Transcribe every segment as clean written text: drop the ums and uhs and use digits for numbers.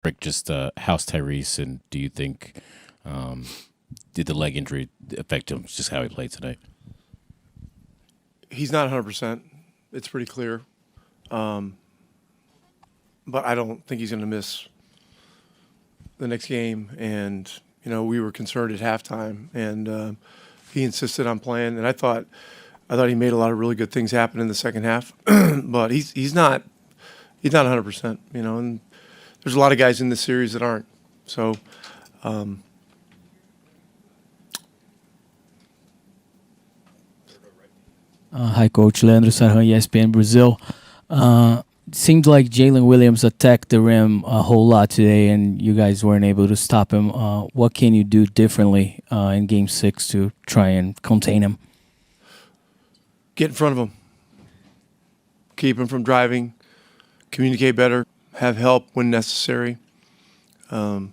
Rick, just how's Tyrese, and do you think did the leg injury affect him? Just how he played tonight. He's not 100%. It's pretty clear. But I don't think he's going to miss the next game. And, we were concerned at halftime, and he insisted on playing. And I thought he made a lot of really good things happen in the second half. But he's not 100%, and there's a lot of guys in this series that aren't. So, Hi, Coach. Leandro Sarhan, ESPN Brazil. Seemed like Jalen Williams attacked the rim a whole lot today, and you guys weren't able to stop him. What can you do differently in Game 6 to try and contain him? get in front of him. Keep him from driving. Communicate better. Have help when necessary. In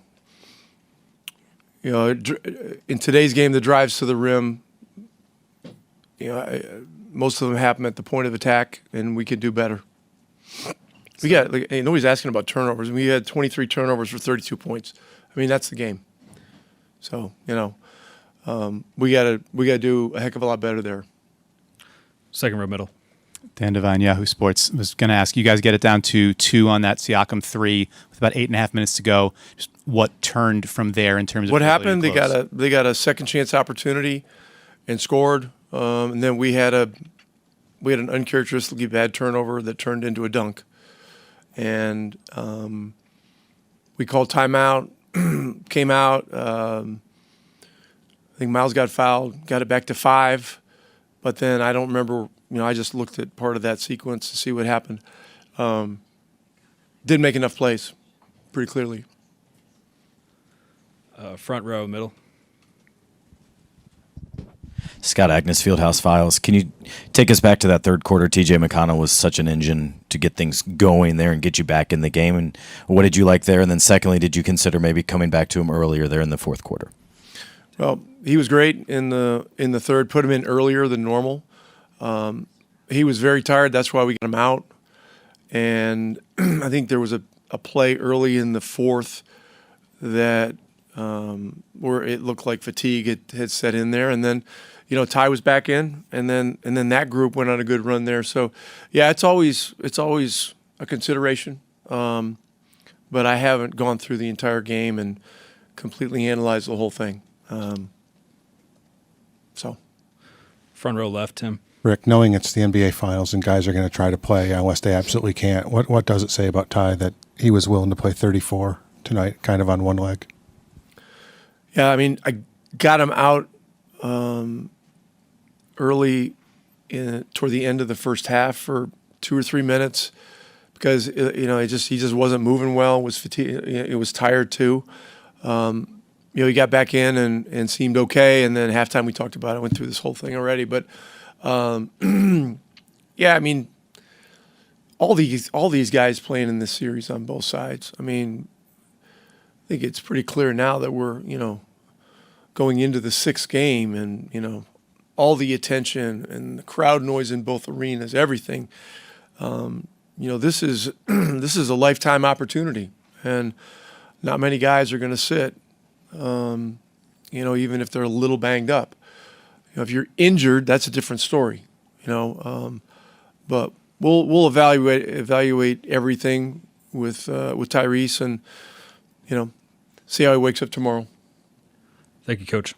today's game, the drives to the rim, most of them happen at the point of attack, and we could do better. Nobody's asking about turnovers. We had 23 turnovers for 32 points. I mean, that's the game. So, we gotta do a heck of a lot better there. Second row middle. Dan Devine, Yahoo Sports. Was going to ask, you guys get it down to 2 on that Siakam 3 with about 8.5 minutes to go. Just what turned from there in terms of what happened? They got a second chance opportunity and scored, and then we had an uncharacteristically bad turnover that turned into a dunk, and we called timeout. Came out. I think Miles got fouled. Got it back to 5, but then I don't remember. I just looked at part of that sequence to see what happened. Didn't make enough plays, pretty clearly. Front row middle. Scott Agnes, Fieldhouse Files. Can you take us back to that third quarter? TJ McConnell was such an engine to get things going there and get you back in the game. And what did you like there? And then secondly, did you consider maybe coming back to him earlier there in the fourth quarter? Well, he was great in the third. Put him in earlier than normal. He was very tired. That's why we got him out. And I think there was a play early in the fourth that where it looked like fatigue had set in there. And then, Ty was back in, and then that group went on a good run there. So, yeah, it's always a consideration. But I haven't gone through the entire game and completely analyzed the whole thing. Front row left, Tim. Rick, knowing it's the NBA Finals and guys are going to try to play unless they absolutely can't, what does it say about Ty that he was willing to play 34 tonight, kind of on one leg? Yeah, I mean, I got him out early toward the end of the first half for 2 or 3 minutes because he just wasn't moving well. Was fatigued. It was tired too. He got back in and seemed okay. And then halftime we talked about it. I went through this whole thing already, but yeah, I mean, all these guys playing in this series on both sides. I mean, I think it's pretty clear now that we're going into the 6th game, and all the attention and the crowd noise in both arenas, everything. This is a lifetime opportunity, and not many guys are going to sit. Even if they're a little banged up. If you're injured, that's a different story. But we'll evaluate everything with Tyrese and see how he wakes up tomorrow. Thank you, Coach.